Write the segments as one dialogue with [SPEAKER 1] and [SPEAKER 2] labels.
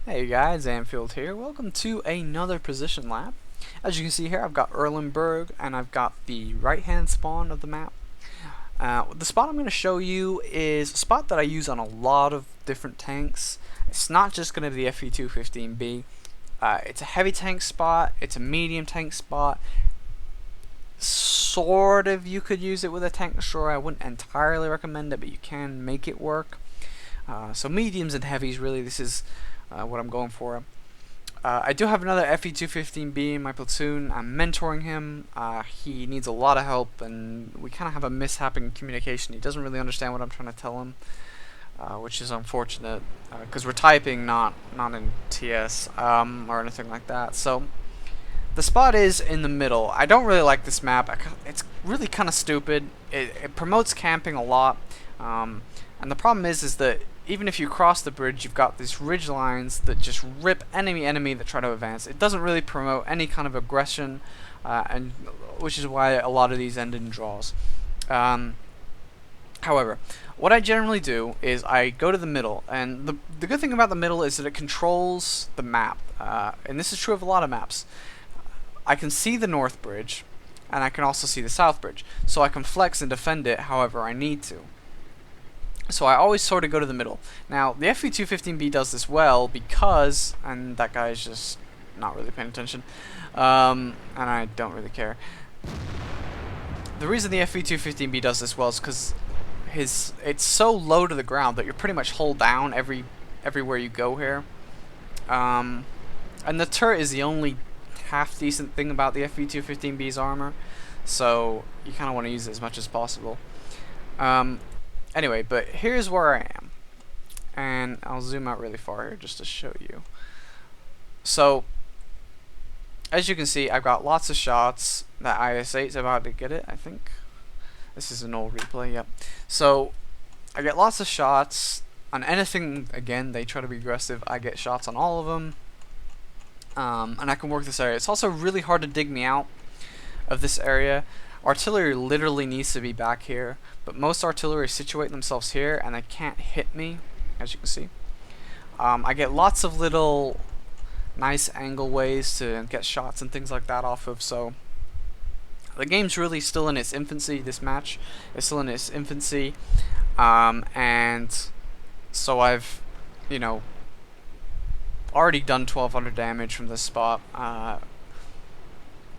[SPEAKER 1] Hey guys, Anfield here. Welcome to another position lab. As you can see here, I've got Erlenberg and I've got the right hand spawn of the map. The spot I'm going to show you is a spot that I use on a lot of different tanks. It's not just going to be the FV215B. It's a heavy tank spot, it's a medium tank spot. Sort of you could use it with a tank destroyer. I wouldn't entirely recommend it, but you can make it work. So mediums and heavies, really, this is what I'm going for. I do have another FV215B in my platoon. I'm mentoring him. He needs a lot of help, and we kind of have a mishap in communication. He doesn't really understand what I'm trying to tell him, which is unfortunate, because we're typing, not in TS or anything like that. So the spot is in the middle. I don't really like this map. It's really kind of stupid. It promotes camping a lot, and the problem is that even if you cross the bridge, you've got these ridge lines that just rip enemy that try to advance. It doesn't really promote any kind of aggression, and which is why a lot of these end in draws. However, what I generally do is I go to the middle, and the good thing about the middle is that it controls the map, and this is true of a lot of maps. I can see the north bridge, and I can also see the south bridge, so I can flex and defend it however I need to. So I always sort of go to the middle. Now, the FV215B does this well because, and that guy is just not really paying attention, and I don't really care. The reason the FV215B does this well is because it's so low to the ground that you're pretty much hull down everywhere you go here. And the turret is the only half decent thing about the FV215B's armor, so you kind of want to use it as much as possible. Anyway, but here's where I am, and I'll zoom out really far here just to show you. So, as you can see, I've got lots of shots. That IS-8 is about to get it, I think. This is an old replay, yep. So, I get lots of shots on anything. Again, they try to be aggressive. I get shots on all of them, and I can work this area. It's also really hard to dig me out of this area. Artillery literally needs to be back here, but most artillery situate themselves here and they can't hit me, as you can see. I get lots of little nice angle ways to get shots and things like that off of, so the game's really still in its infancy. This match is still in its infancy, and so I've, already done 1200 damage from this spot,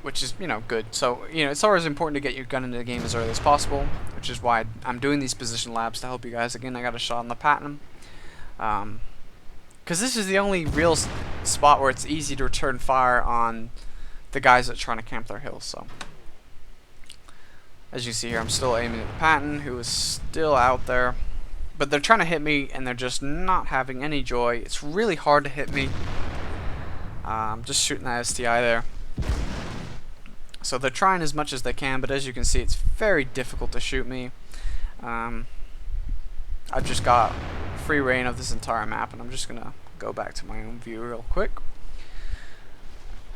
[SPEAKER 1] which is, good. So, it's always important to get your gun into the game as early as possible, which is why I'm doing these position labs to help you guys. Again, I got a shot on the Platinum, because this is the only real spot where it's easy to return fire on the guys that are trying to camp their hills. So, as you see here, I'm still aiming at the Patton, who is still out there, but they're trying to hit me, and they're just not having any joy. It's really hard to hit me. I'm just shooting that STI there. So they're trying as much as they can, but as you can see, it's very difficult to shoot me. I've just got free reign of this entire map, and I'm just going to go back to my own view real quick.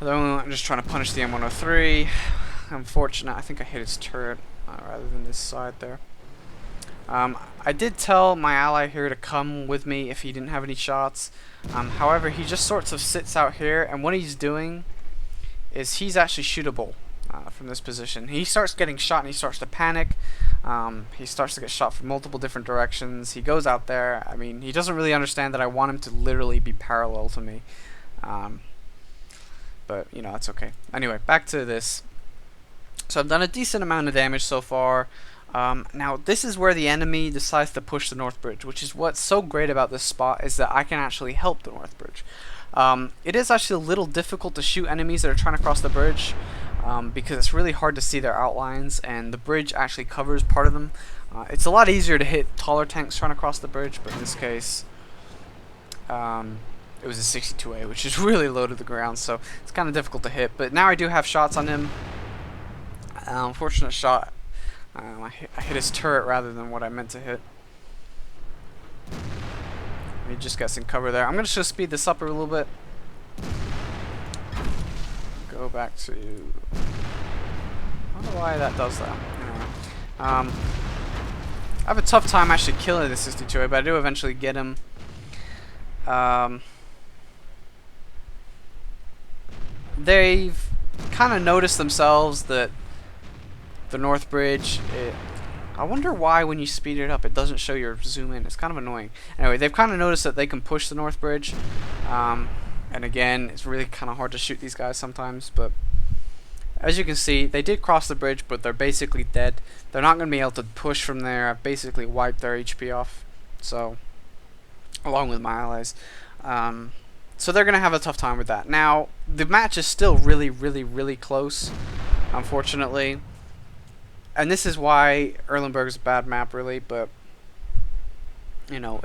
[SPEAKER 1] I'm just trying to punish the M103. Unfortunate, I think I hit his turret rather than this side there. I did tell my ally here to come with me if he didn't have any shots. However, he just sort of sits out here, and what he's doing is he's actually shootable. From this position, he starts getting shot and he starts to panic. He starts to get shot from multiple different directions. He goes out there. I mean, he doesn't really understand that I want him to literally be parallel to me. But that's okay. Anyway, back to this. So I've done a decent amount of damage so far. Now this is where the enemy decides to push the north bridge, which is what's so great about this spot, is that I can actually help the north bridge. It is actually a little difficult to shoot enemies that are trying to cross the bridge, because it's really hard to see their outlines, and the bridge actually covers part of them. It's a lot easier to hit taller tanks trying to cross the bridge, but in this case, it was a 62A, which is really low to the ground, so it's kind of difficult to hit. But now I do have shots on him. Unfortunate shot. I hit his turret rather than what I meant to hit. He just got some cover there. I'm going to just speed this up a little bit. Go back to... I don't know why that does that. Anyway. I have a tough time actually killing this 62A, but I do eventually get him. they've kind of noticed themselves that the North Bridge, I wonder why when you speed it up it doesn't show your zoom in. It's kind of annoying. Anyway, they've kind of noticed that they can push the North Bridge. And again, it's really kind of hard to shoot these guys sometimes, but as you can see, they did cross the bridge, but they're basically dead. They're not going to be able to push from there. I've basically wiped their HP off, so along with my allies. So they're going to have a tough time with that. Now, the match is still really, really, really close, unfortunately. And this is why Erlenberg is a bad map, really, but, you know,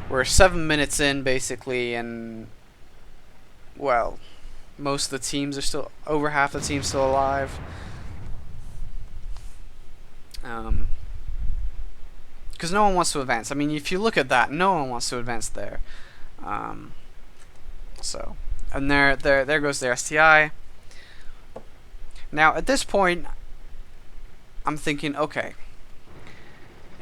[SPEAKER 1] we're 7 minutes in, basically, and, well, most of the teams are still, over half the team's still alive. Because no one wants to advance. I mean, if you look at that, no one wants to advance there. So, and there goes their STI. Now, at this point, I'm thinking, okay,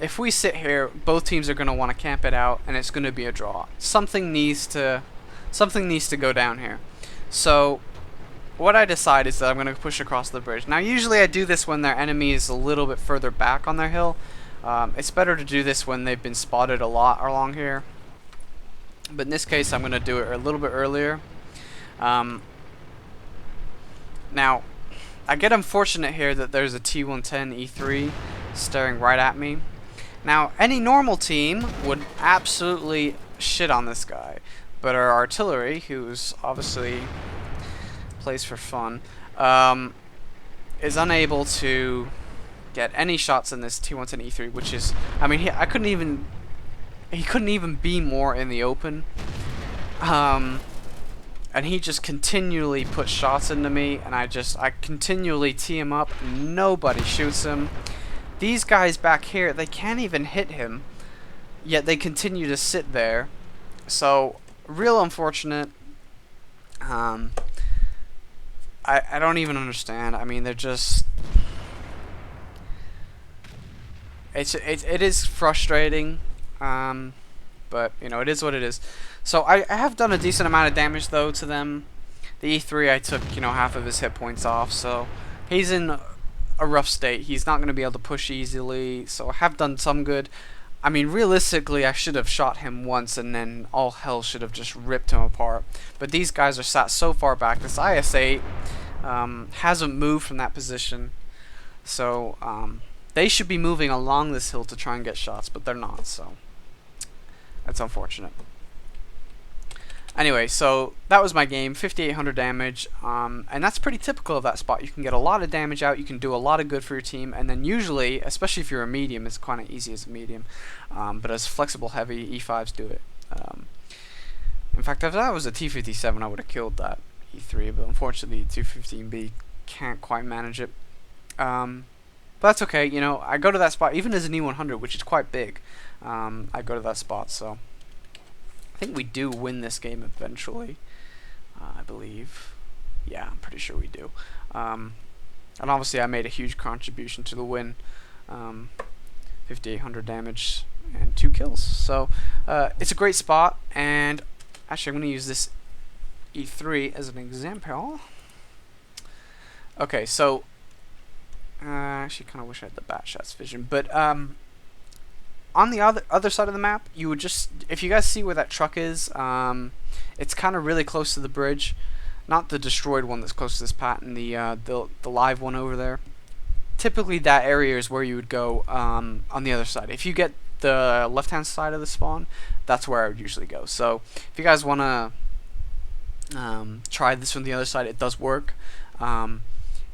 [SPEAKER 1] if we sit here, both teams are going to want to camp it out, and it's going to be a draw. Something needs to go down here. So, what I decide is that I'm going to push across the bridge. Now, usually I do this when their enemy is a little bit further back on their hill. It's better to do this when they've been spotted a lot along here. But in this case, I'm going to do it a little bit earlier. Now, I get unfortunate here that there's a T110 E3 staring right at me. Now, any normal team would absolutely shit on this guy. But our artillery, who's obviously plays for fun, is unable to get any shots in this T110 E3, which is, I mean, he couldn't even be more in the open. And he just continually puts shots into me, and I continually tee him up. Nobody shoots him. These guys back here, they can't even hit him, yet they continue to sit there. So, real unfortunate. I don't even understand. I mean, they're just, it is frustrating, but you know, it is what it is. So I have done a decent amount of damage though to them. The E3, I took, you know, half of his hit points off, so he's in a rough state. He's not going to be able to push easily, so I have done some good. I mean, realistically, I should have shot him once and then all hell should have just ripped him apart. But these guys are sat so far back. This IS-8 hasn't moved from that position. So they should be moving along this hill to try and get shots, but they're not. So that's unfortunate. Anyway, so that was my game, 5,800 damage, and that's pretty typical of that spot. You can get a lot of damage out, you can do a lot of good for your team, and then usually, especially if you're a medium, it's kind of easy as a medium, but as flexible heavy, E5s do it. In fact, if that was a T57, I would have killed that E3, but unfortunately, the 215B can't quite manage it. But that's okay, you know, I go to that spot, even as an E100, which is quite big, I go to that spot, so I think we do win this game eventually, I believe. Yeah, I'm pretty sure we do. And obviously I made a huge contribution to the win. 5,800 damage and 2 kills. So it's a great spot, and actually I'm going to use this E3 as an example. Okay, so I actually kind of wish I had the bat shots vision, but on the other side of the map, you would just, if you guys see where that truck is, it's kind of really close to the bridge, not the destroyed one that's close to this pattern, the live one over there. Typically, that area is where you would go on the other side. If you get the left-hand side of the spawn, that's where I would usually go. So, if you guys want to try this from the other side, it does work.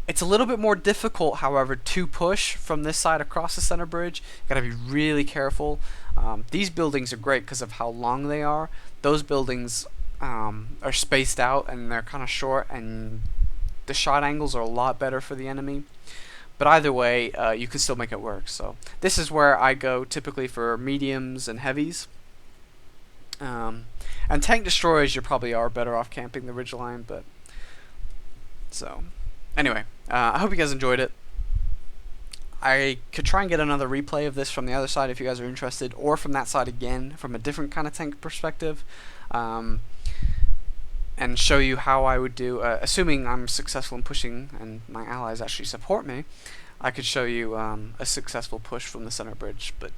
[SPEAKER 1] It's a little bit more difficult, however, to push from this side across the center bridge. You gotta be really careful. These buildings are great because of how long they are. Those buildings are spaced out and they're kind of short, and the shot angles are a lot better for the enemy. But either way, you can still make it work. So this is where I go typically for mediums and heavies. And tank destroyers, you probably are better off camping the ridgeline, but so. Anyway, I hope you guys enjoyed it. I could try and get another replay of this from the other side if you guys are interested, or from that side again, from a different kind of tank perspective. and show you how I would do, assuming I'm successful in pushing and my allies actually support me, I could show you a successful push from the center bridge. But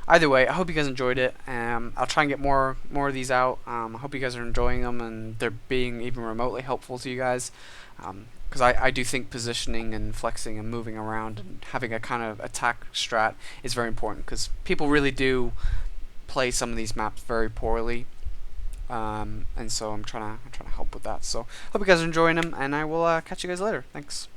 [SPEAKER 1] either way, I hope you guys enjoyed it. I'll try and get more of these out. I hope you guys are enjoying them and they're being even remotely helpful to you guys. Because I do think positioning and flexing and moving around and having a kind of attack strat is very important, because people really do play some of these maps very poorly. And so I'm trying to help with that. So hope you guys are enjoying them, and I will catch you guys later. Thanks.